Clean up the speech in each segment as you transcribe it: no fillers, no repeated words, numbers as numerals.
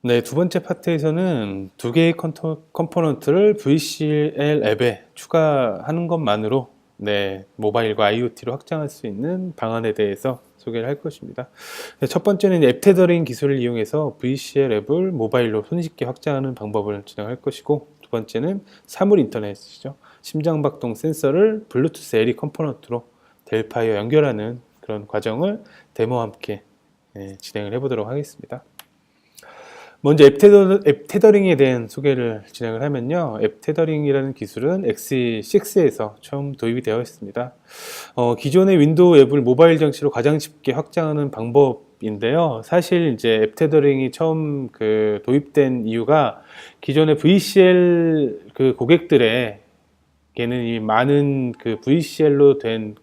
네, 두 번째 파트에서는 두 개의 컴포넌트를 VCL 앱에 추가하는 것만으로 모바일과 IoT로 확장할 수 있는 방안에 대해서 소개를 할 것입니다. 첫 번째는 앱 테더링 기술을 이용해서 VCL 앱을 모바일로 손쉽게 확장하는 방법을 진행할 것이고, 두 번째는 사물 인터넷이죠. 심장박동 센서를 블루투스 LE 컴포넌트로 델파이와 연결하는 그런 과정을 데모와 함께 진행을 해보도록 하겠습니다. 먼저 앱 테더링에 대한 소개를 진행을 하면요. 앱 테더링이라는 기술은 X6에서 처음 도입이 되어 있습니다. 기존의 윈도우 앱을 모바일 장치로 가장 쉽게 확장하는 방법인데요. 사실 이제 앱 테더링이 처음 도입된 이유가 기존의 VCL 고객들에게는 이 많은 VCL로 된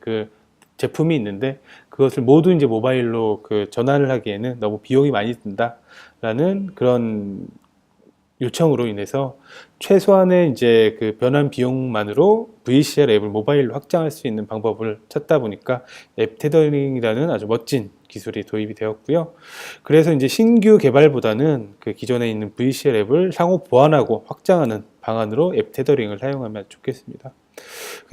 제품이 있는데, 그것을 모두 이제 모바일로 전환을 하기에는 너무 비용이 많이 든다라는 그런 요청으로 인해서 최소한의 이제 변환 비용만으로 VCL 앱을 모바일로 확장할 수 있는 방법을 찾다 보니까 앱 테더링이라는 아주 멋진 기술이 도입이 되었고요. 그래서 이제 신규 개발보다는 기존에 있는 VCL 앱을 상호 보완하고 확장하는 방안으로 앱 테더링을 사용하면 좋겠습니다.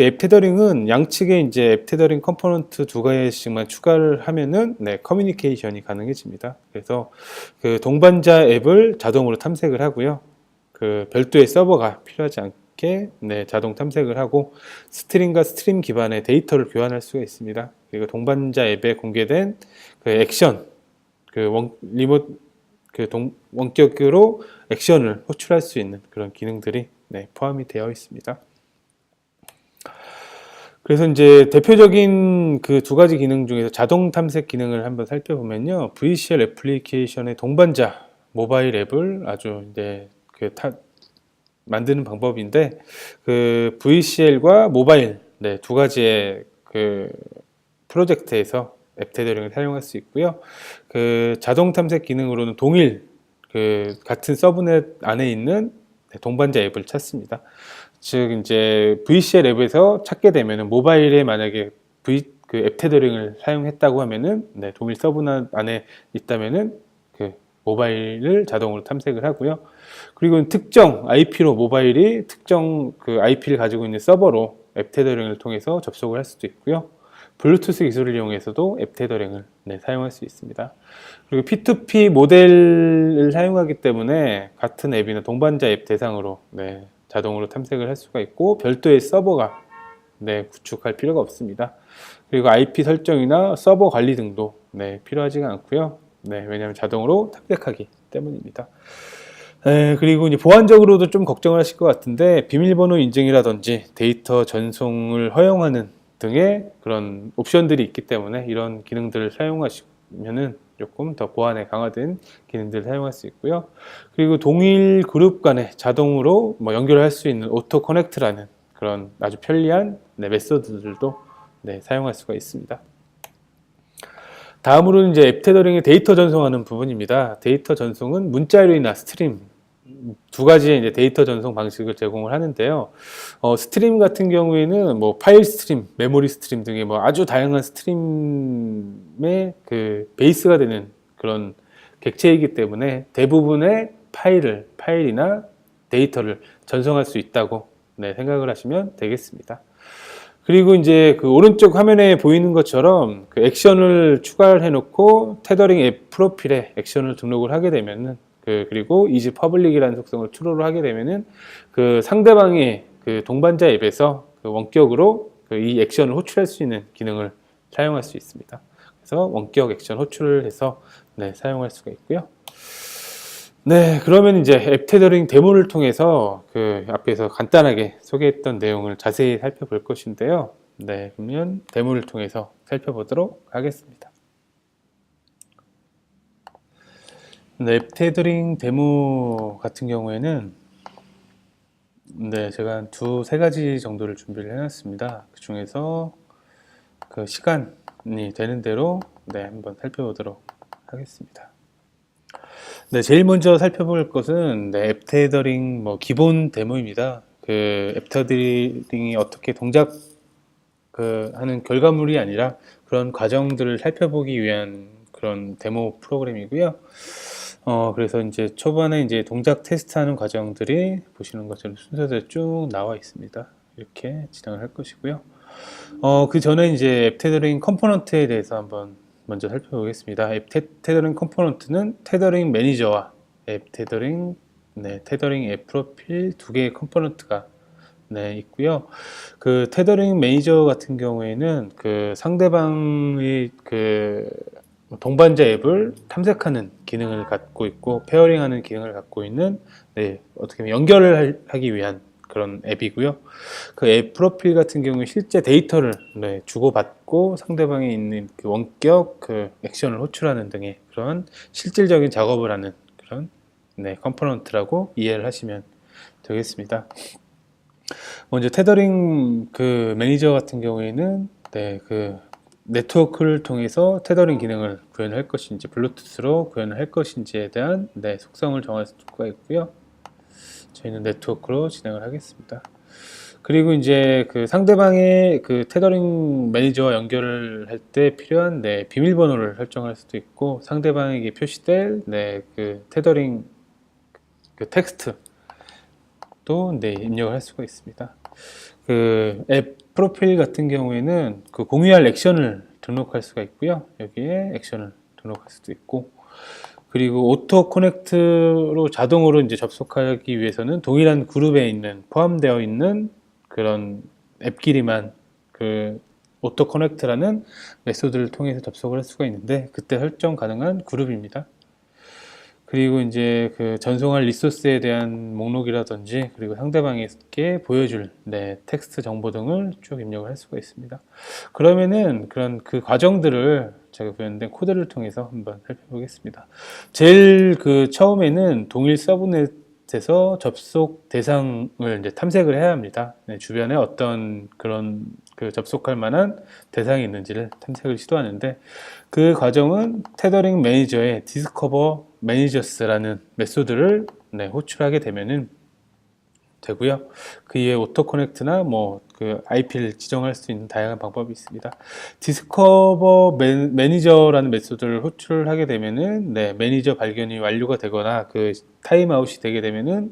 앱 테더링은 양측에 이제 앱 테더링 컴포넌트 두 가지씩만 추가를 하면은 커뮤니케이션이 가능해집니다. 그래서 동반자 앱을 자동으로 탐색을 하고요. 별도의 서버가 필요하지 않게 자동 탐색을 하고 스트림과 스트림 기반의 데이터를 교환할 수가 있습니다. 그리고 동반자 앱에 공개된 액션, 원격으로 액션을 호출할 수 있는 그런 기능들이 포함이 되어 있습니다. 그래서 이제 대표적인 두 가지 기능 중에서 자동 탐색 기능을 한번 살펴보면요. VCL 애플리케이션의 동반자 모바일 앱을 아주 이제 만드는 방법인데, VCL과 모바일 두 가지의 프로젝트에서 앱 테더링을 사용할 수 있고요. 자동 탐색 기능으로는 동일 같은 서브넷 안에 있는 동반자 앱을 찾습니다. 즉 이제 VCL 앱에서 찾게 되면은 모바일에 만약에 앱 테더링을 사용했다고 하면은 동일 서브넷 안에 있다면은 모바일을 자동으로 탐색을 하고요. 그리고 특정 IP로 모바일이 특정 IP를 가지고 있는 서버로 앱 테더링을 통해서 접속을 할 수도 있고요. 블루투스 기술을 이용해서도 앱 테더링을 사용할 수 있습니다. 그리고 P2P 모델을 사용하기 때문에 같은 앱이나 동반자 앱 대상으로 자동으로 탐색을 할 수가 있고, 별도의 서버가 구축할 필요가 없습니다. 그리고 IP 설정이나 서버 관리 등도 필요하지가 않고요. 왜냐하면 자동으로 탐색하기 때문입니다. 그리고 이제 보안적으로도 좀 걱정을 하실 것 같은데, 비밀번호 인증이라든지 데이터 전송을 허용하는 등의 그런 옵션들이 있기 때문에 이런 기능들을 사용하시면은 조금 더 보안에 강화된 기능들을 사용할 수 있고요. 그리고 동일 그룹 간에 자동으로 연결할 수 있는 오토 커넥트라는 그런 아주 편리한 메소드들도 사용할 수가 있습니다. 다음으로는 이제 앱 테더링의 데이터 전송하는 부분입니다. 데이터 전송은 문자열이나 스트림 두 가지의 이제 데이터 전송 방식을 제공을 하는데요. 스트림 같은 경우에는 파일 스트림, 메모리 스트림 등의 아주 다양한 스트림의 베이스가 되는 그런 객체이기 때문에 대부분의 파일이나 데이터를 전송할 수 있다고 생각을 하시면 되겠습니다. 그리고 이제 오른쪽 화면에 보이는 것처럼 액션을 추가를 해놓고 테더링 앱 프로필에 액션을 등록을 하게 되면은 그리고 이지 퍼블릭이라는 속성을 트루로 하게 되면은 상대방의 동반자 앱에서 원격으로 이 액션을 호출할 수 있는 기능을 사용할 수 있습니다. 그래서 원격 액션 호출을 해서 사용할 수가 있고요. 그러면 이제 앱 테더링 데모를 통해서 앞에서 간단하게 소개했던 내용을 자세히 살펴볼 것인데요. 그러면 데모를 통해서 살펴보도록 하겠습니다. 앱 테더링 데모 같은 경우에는 제가 한 세 가지 정도를 준비를 해놨습니다. 그 중에서 시간이 되는 대로 한번 살펴보도록 하겠습니다. 제일 먼저 살펴볼 것은 앱 테더링 기본 데모입니다. 앱 테더링이 어떻게 하는 결과물이 아니라 그런 과정들을 살펴보기 위한 그런 데모 프로그램이고요. 그래서 이제 초반에 이제 동작 테스트하는 과정들이 보시는 것처럼 순서대로 쭉 나와 있습니다. 이렇게 진행을 할 것이고요. 그 전에 이제 앱 테더링 컴포넌트에 대해서 한번 먼저 살펴보겠습니다. 앱 테더링 컴포넌트는 테더링 매니저와 앱 테더링, 테더링 앱 프로필 두 개의 컴포넌트가 있고요. 그 테더링 매니저 같은 경우에는 그 상대방의 그 동반자 앱을 탐색하는 기능을 갖고 있고 페어링하는 기능을 갖고 있는 어떻게 보면 연결을 하기 위한 그런 앱이고요. 그 앱 프로필 같은 경우에 실제 데이터를 주고받고 상대방에 있는 그 원격 그 액션을 호출하는 등의 그런 실질적인 작업을 하는 그런 컴포넌트라고 이해를 하시면 되겠습니다. 먼저 테더링 그 매니저 같은 경우에는 그 네트워크를 통해서 테더링 기능을 구현할 것인지 블루투스로 구현을 할 것인지에 대한 속성을 정할 수가 있고요. 저희는 네트워크로 진행을 하겠습니다. 그리고 이제 그 상대방의 그 테더링 매니저와 연결을 할 때 필요한 비밀번호를 설정할 수도 있고 상대방에게 표시될 그 테더링 그 텍스트 또 입력을 할 수가 있습니다. 그 앱 프로필 같은 경우에는 그 공유할 액션을 등록할 수가 있고요. 여기에 액션을 등록할 수도 있고 그리고 오토 커넥트로 자동으로 이제 접속하기 위해서는 동일한 그룹에 있는 포함되어 있는 그런 앱끼리만 그 오토 커넥트라는 메소드를 통해서 접속을 할 수가 있는데 그때 설정 가능한 그룹입니다. 그리고 이제 그 전송할 리소스에 대한 목록이라든지 그리고 상대방에게 보여줄 텍스트 정보 등을 쭉 입력을 할 수가 있습니다. 그러면은 그런 그 과정들을 제가 구현된 코드를 통해서 한번 살펴보겠습니다. 제일 그 처음에는 동일 서브넷에서 접속 대상을 이제 탐색을 해야 합니다. 주변에 어떤 그런 그 접속할 만한 대상이 있는지를 탐색을 시도하는데 그 과정은 테더링 매니저의 디스커버 매니저스라는 메소드를 호출하게 되면은 되고요. 그 이외에 오토 커넥트나 뭐 그 IP를 지정할 수 있는 다양한 방법이 있습니다. 디스커버 매니저라는 메소드를 호출하게 되면은 매니저 발견이 완료가 되거나 그 타임아웃이 되게 되면은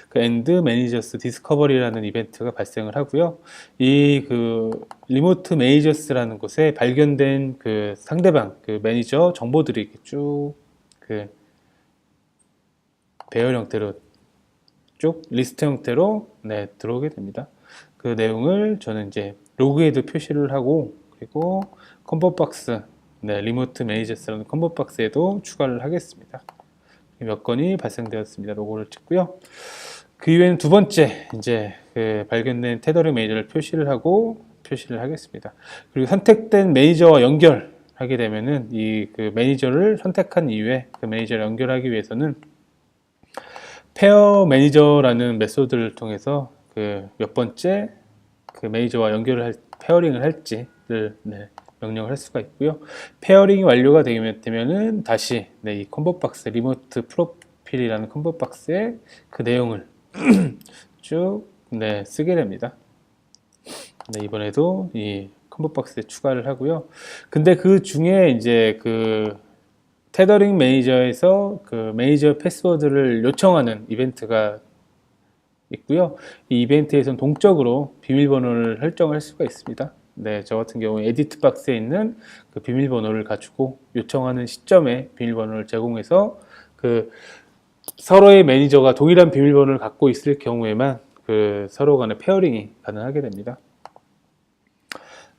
그 end managers discovery라는 이벤트가 발생을 하고요. 이 그 리모트 매니저스라는 곳에 발견된 그 상대방 그 매니저 정보들이 이렇게 쭉 그 배열 형태로 쭉 리스트 형태로 들어오게 됩니다. 그 내용을 저는 이제 로그에도 표시를 하고 그리고 컴보 박스 리모트 매니저스라는 컴보 박스에도 추가를 하겠습니다. 몇 건이 발생되었습니다. 로고를 찍고요. 그 이후에는 두 번째 이제 그 발견된 테더링 매니저를 표시를 하고 표시를 하겠습니다. 그리고 선택된 매니저와 연결하게 되면은 이 그 매니저를 선택한 이후에 그 매니저를 연결하기 위해서는 페어 매니저라는 메소드를 통해서 그 몇 번째 그 매니저와 연결을 페어링을 할지를 명령을 할 수가 있고요. 페어링이 완료가 되면은 다시 이 컴보 박스 리모트 프로필이라는 컴보 박스에 그 내용을 쭉 쓰게 됩니다. 이번에도 이 컴보 박스에 추가를 하고요. 근데 그 중에 이제 그 테더링 매니저에서 그 매니저 패스워드를 요청하는 이벤트가 있고요. 이 이벤트에서는 동적으로 비밀번호를 설정할 수가 있습니다. 저 같은 경우 에디트 박스에 있는 그 비밀번호를 가지고 요청하는 시점에 비밀번호를 제공해서 그 서로의 매니저가 동일한 비밀번호를 갖고 있을 경우에만 그 서로 간의 페어링이 가능하게 됩니다.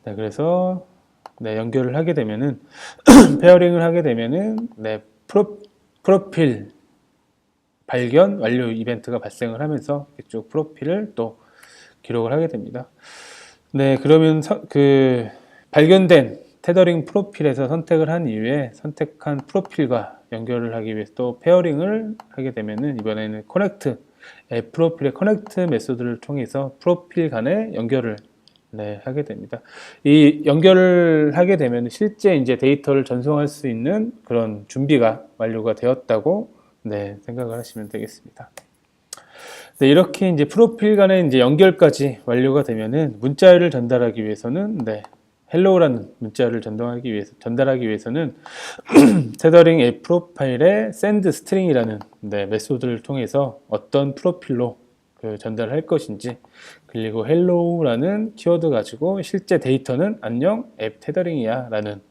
그래서 연결을 하게 되면은 페어링을 하게 되면은 프로필 발견 완료 이벤트가 발생을 하면서 이쪽 프로필을 또 기록을 하게 됩니다. 그러면 그 발견된 테더링 프로필에서 선택을 한 이후에 선택한 프로필과 연결을 하기 위해서 또 페어링을 하게 되면은 이번에는 커넥트 앱 프로필의 커넥트 메소드를 통해서 프로필 간의 연결을 하게 됩니다. 이 연결을 하게 되면 실제 이제 데이터를 전송할 수 있는 그런 준비가 완료가 되었다고 생각을 하시면 되겠습니다. 이렇게 이제 프로필 간의 이제 연결까지 완료가 되면은 문자를 전달하기 위해서는 헬로우라는 문자를 전달하기 위해서는 테더링 앱 프로파일에 send string이라는 메소드를 통해서 어떤 프로필로 전달을 할 것인지, 그리고 hello라는 키워드 가지고 실제 데이터는 안녕 앱 테더링이야 라는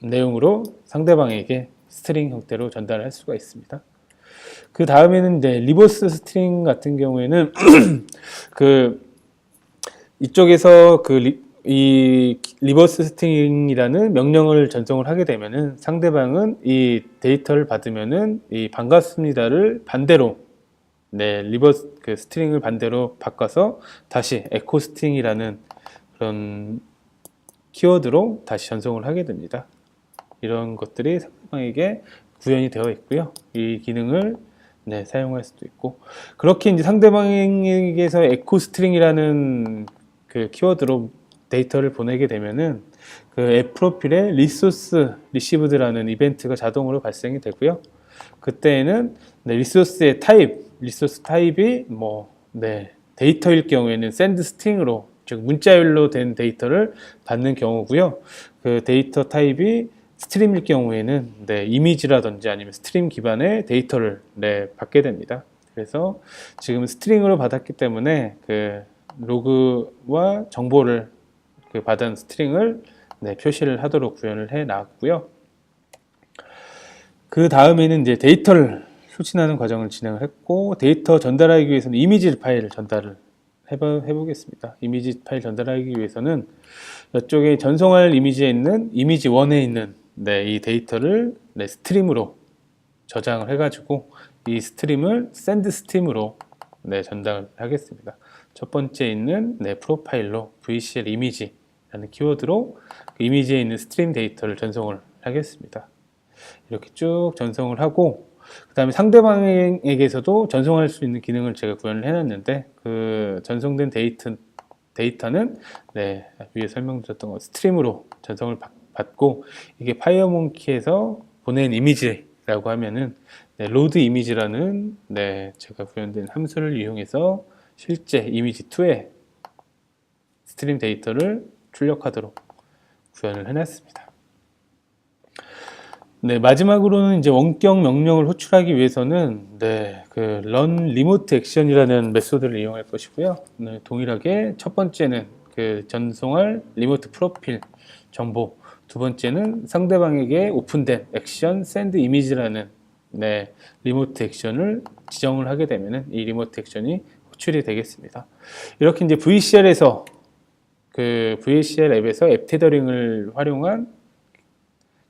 내용으로 상대방에게 스트링 형태로 전달할 수가 있습니다. 그 다음에는 이제 리버스 스트링 같은 경우에는 이쪽에서 이 리버스 스트링이라는 명령을 전송을 하게 되면은 상대방은 이 데이터를 받으면은 이 반갑습니다를 반대로 리버스 스트링을 반대로 바꿔서 다시 에코 스트링이라는 그런 키워드로 다시 전송을 하게 됩니다. 이런 것들이 상대방에게 구현이 되어 있고요. 이 기능을 사용할 수도 있고, 그렇게 이제 상대방에게서 에코 스트링이라는 키워드로 데이터를 보내게 되면은 앱 프로필에 리소스 리시브드라는 이벤트가 자동으로 발생이 되고요. 그때에는 리소스의 리소스 타입이 데이터일 경우에는 send string으로, 즉 문자열로 된 데이터를 받는 경우고요. 그 데이터 타입이 스트림일 경우에는 이미지라든지 아니면 스트림 기반의 데이터를 받게 됩니다. 그래서 지금 스트링으로 받았기 때문에 로그와 정보를 받은 스트링을 표시를 하도록 구현을 해 놨고요. 그 다음에는 이제 데이터를 수신하는 과정을 진행을 했고, 데이터 전달하기 위해서는 이미지 파일을 전달을 해보겠습니다. 이미지 파일 전달하기 위해서는 이쪽에 전송할 이미지에 있는 이미지 1에 있는 이 데이터를 스트림으로 저장을 해가지고 이 스트림을 send 스트림으로 전달을 하겠습니다. 첫 번째 있는 프로파일로 VCL 이미지라는 키워드로 그 이미지에 있는 스트림 데이터를 전송을 하겠습니다. 이렇게 쭉 전송을 하고, 그 다음에 상대방에게서도 전송할 수 있는 기능을 제가 구현을 해놨는데, 그 전송된 데이터는 위에 설명드렸던 것 스트림으로 전송을 받고, 이게 파이어몽키에서 보낸 이미지라고 하면은 로드 이미지라는 제가 구현된 함수를 이용해서 실제 이미지 2의 스트림 데이터를 출력하도록 구현을 해놨습니다. 마지막으로는 이제 원격 명령을 호출하기 위해서는 run remote action이라는 메소드를 이용할 것이고요. 동일하게 첫 번째는 전송할 리모트 프로필 정보, 두 번째는 상대방에게 오픈된 액션 send image라는 리모트 액션을 지정을 하게 되면은 이 리모트 액션이 호출이 되겠습니다. 이렇게 이제 VCL에서 VCL 앱에서 앱 테더링을 활용한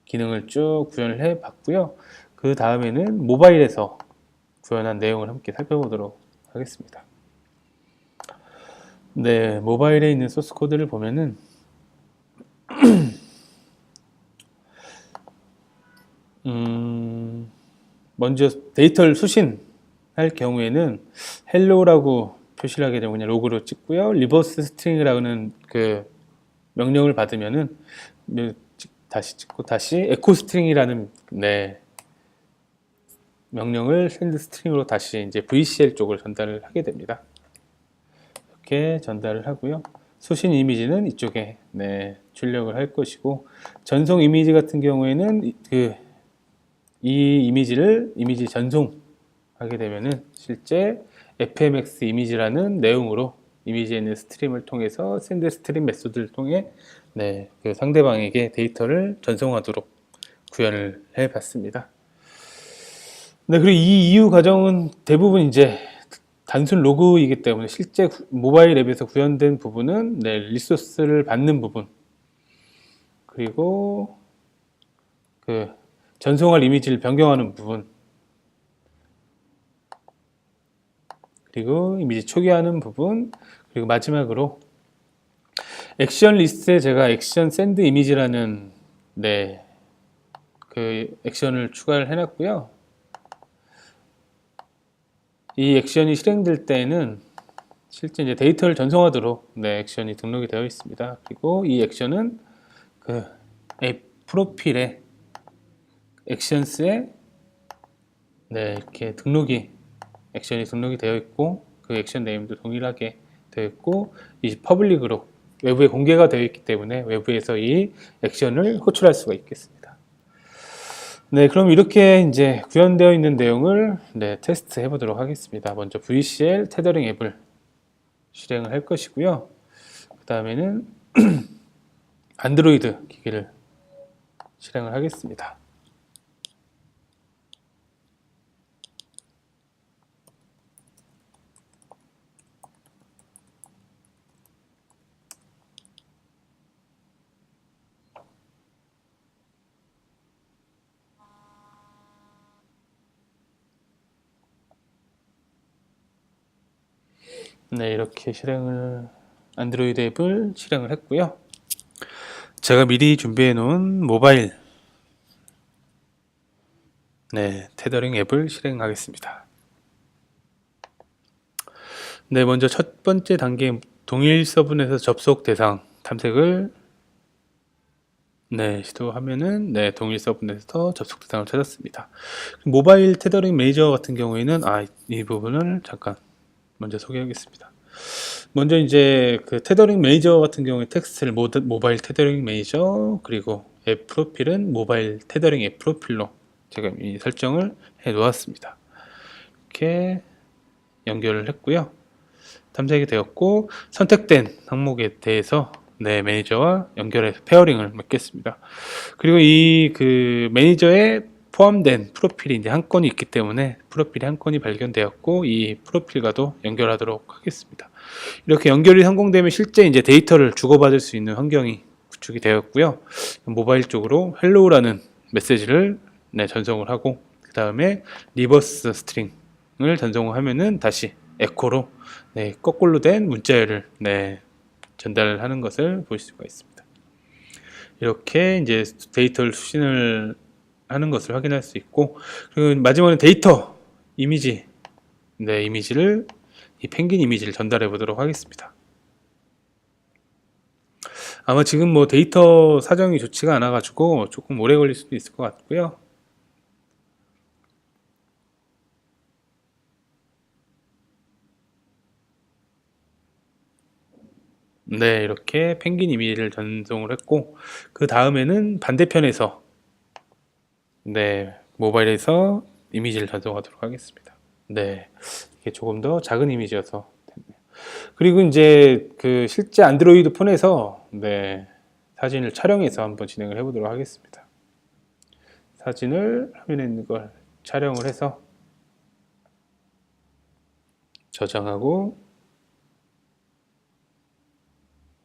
기능을 쭉 구현을 해 봤고요. 그 다음에는 모바일에서 구현한 내용을 함께 살펴보도록 하겠습니다. 모바일에 있는 소스 코드를 보면은 먼저 데이터를 수신할 경우에는 hello라고 표시를 하게 되면 그냥 로그로 찍고요. 리버스 스트링이라는 명령을 받으면은 다시 찍고 다시 에코 스트링이라는 명령을 send 스트링으로 다시 이제 VCL 쪽을 전달을 하게 됩니다. 이렇게 전달을 하고요. 수신 이미지는 이쪽에 출력을 할 것이고, 전송 이미지 같은 경우에는 이 이미지 전송하게 되면은 실제 fmx 이미지라는 내용으로 이미지에 있는 스트림을 통해서 send 스트림 메소드를 통해 상대방에게 데이터를 전송하도록 구현을 해 봤습니다. 그리고 이 이후 과정은 대부분 이제 단순 로그이기 때문에 실제 모바일 앱에서 구현된 부분은 리소스를 받는 부분, 그리고 전송할 이미지를 변경하는 부분, 그리고 이미지 초기화하는 부분, 그리고 마지막으로 액션 리스트에 제가 액션 샌드 이미지라는 액션을 추가를 해놨고요. 이 액션이 실행될 때에는 실제 이제 데이터를 전송하도록 액션이 등록이 되어 있습니다. 그리고 이 액션은 앱 프로필에 액션스에 이렇게 액션이 등록이 되어 있고, 그 액션 네임도 동일하게 되어 있고, 이 퍼블릭으로 외부에 공개가 되어 있기 때문에 외부에서 이 액션을 호출할 수가 있겠습니다. 네, 그럼 이렇게 이제 구현되어 있는 내용을 테스트 해보도록 하겠습니다. 먼저 VCL 테더링 앱을 실행을 할 것이고요. 그 다음에는 안드로이드 기기를 실행을 하겠습니다. 네, 이렇게 안드로이드 앱을 실행을 했고요. 제가 미리 준비해 놓은 모바일 테더링 앱을 실행하겠습니다. 네, 먼저 첫 번째 단계 동일 서브넷에서 접속 대상 탐색을 시도하면은 동일 서브넷에서 접속 대상을 찾았습니다. 모바일 테더링 매니저 같은 경우에는 이 부분을 잠깐 먼저 소개하겠습니다. 먼저 이제 그 테더링 매니저 같은 경우에 텍스트를 모바일 테더링 매니저, 그리고 앱 프로필은 모바일 테더링 앱 프로필로 제가 이 설정을 해 놓았습니다. 이렇게 연결을 했고요. 탐색이 되었고, 선택된 항목에 대해서 매니저와 연결해서 페어링을 맺겠습니다. 그리고 이 그 매니저에 포함된 프로필이 이제 한 건이 있기 때문에 프로필이 한 건이 발견되었고, 이 프로필과도 연결하도록 하겠습니다. 이렇게 연결이 성공되면 실제 이제 데이터를 주고받을 수 있는 환경이 구축이 되었고요. 모바일 쪽으로 헬로우라는 메시지를 전송을 하고, 그 다음에 리버스 스트링을 전송을 하면은 다시 에코로 거꾸로 된 문자열을 전달하는 것을 볼 수가 있습니다. 이렇게 이제 데이터를 수신을 하는 것을 확인할 수 있고, 그리고 마지막에 데이터 이미지를 이 펭귄 이미지를 전달해 보도록 하겠습니다. 아마 지금 뭐 데이터 사정이 좋지가 않아 가지고 조금 오래 걸릴 수도 있을 것 같고요. 이렇게 펭귄 이미지를 전송을 했고, 그 다음에는 반대편에서 모바일에서 이미지를 전송하도록 하겠습니다. 이게 조금 더 작은 이미지여서 됐네요. 그리고 이제 그 실제 안드로이드 폰에서 사진을 촬영해서 한번 진행을 해보도록 하겠습니다. 사진을 화면에 있는 걸 촬영을 해서 저장하고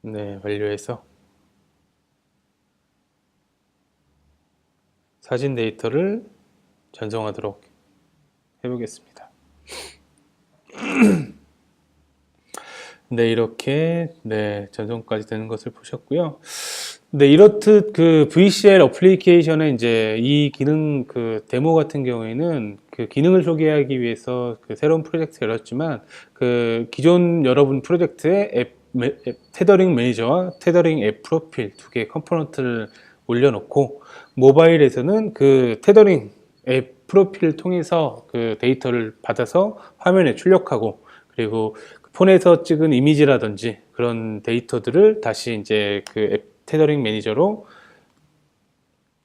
완료해서 사진 데이터를 전송하도록 해보겠습니다. 이렇게 전송까지 되는 것을 보셨고요. 이렇듯 그 VCL 어플리케이션의 이제 이 기능 그 데모 같은 경우에는 그 기능을 소개하기 위해서 그 새로운 프로젝트를 열었지만, 그 기존 여러분 프로젝트에 테더링 매니저와 테더링 앱 프로필 두 개의 컴포넌트를 올려놓고, 모바일에서는 그 테더링 앱 프로필을 통해서 그 데이터를 받아서 화면에 출력하고, 그리고 폰에서 찍은 이미지라든지 그런 데이터들을 다시 이제 그 앱 테더링 매니저로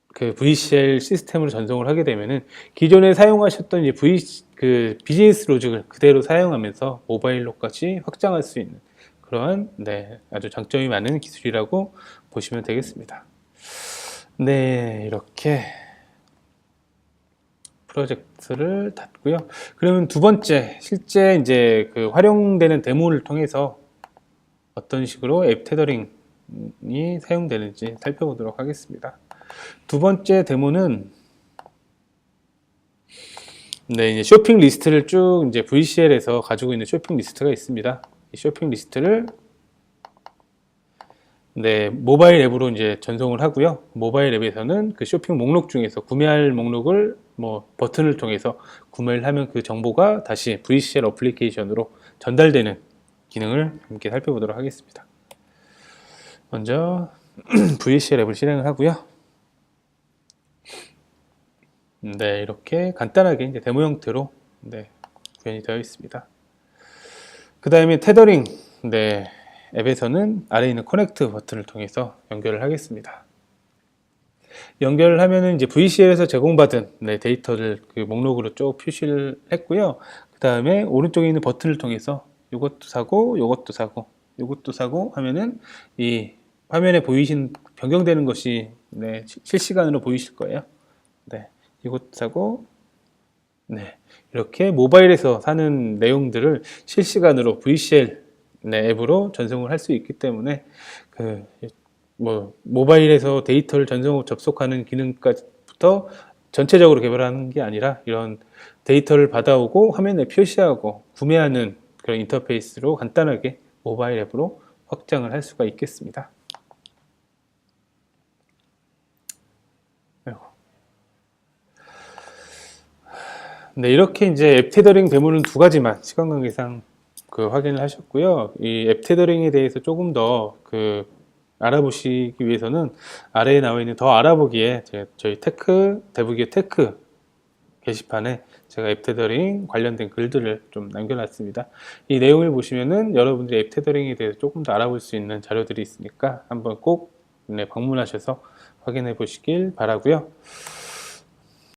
그 VCL 시스템으로 전송을 하게 되면은 기존에 사용하셨던 이제 그 비즈니스 로직을 그대로 사용하면서 모바일로까지 확장할 수 있는 그러한 아주 장점이 많은 기술이라고 보시면 되겠습니다. 이렇게 프로젝트를 닫고요. 그러면 두 번째, 실제 이제 그 활용되는 데모를 통해서 어떤 식으로 앱 테더링이 사용되는지 살펴보도록 하겠습니다. 두 번째 데모는 이제 쇼핑 리스트를 쭉 이제 VCL에서 가지고 있는 쇼핑 리스트가 있습니다. 이 쇼핑 리스트를 모바일 앱으로 이제 전송을 하고요. 모바일 앱에서는 그 쇼핑 목록 중에서 구매할 목록을 뭐 버튼을 통해서 구매를 하면 그 정보가 다시 VCL 어플리케이션으로 전달되는 기능을 함께 살펴보도록 하겠습니다. 먼저 VCL 앱을 실행을 하고요. 이렇게 간단하게 이제 데모 형태로 구현이 되어 있습니다. 그 다음에 테더링 앱에서는 아래에 있는 커넥트 버튼을 통해서 연결을 하겠습니다. 연결을 하면은 이제 VCL에서 제공받은 데이터를 그 목록으로 쭉 표시를 했고요. 그 다음에 오른쪽에 있는 버튼을 통해서 이것도 사고, 이것도 사고, 이것도 사고 하면은 이 화면에 보이신 변경되는 것이 실시간으로 보이실 거예요. 이것도 사고, 이렇게 모바일에서 사는 내용들을 실시간으로 VCL 앱으로 전송을 할 수 있기 때문에 모바일에서 데이터를 전송하고 접속하는 기능까지부터 전체적으로 개발하는 게 아니라 이런 데이터를 받아오고 화면에 표시하고 구매하는 그런 인터페이스로 간단하게 모바일 앱으로 확장을 할 수가 있겠습니다. 이렇게 이제 앱 테더링 데모는 두 가지만 시간 관계상 확인을 하셨고요. 이 앱 테더링에 대해서 조금 더 알아보시기 위해서는 아래에 나와 있는 더 알아보기에 저희 대부기의 테크 게시판에 제가 앱 테더링 관련된 글들을 좀 남겨놨습니다. 이 내용을 보시면은 여러분들이 앱 테더링에 대해서 조금 더 알아볼 수 있는 자료들이 있으니까 한번 꼭 방문하셔서 확인해 보시길 바라고요.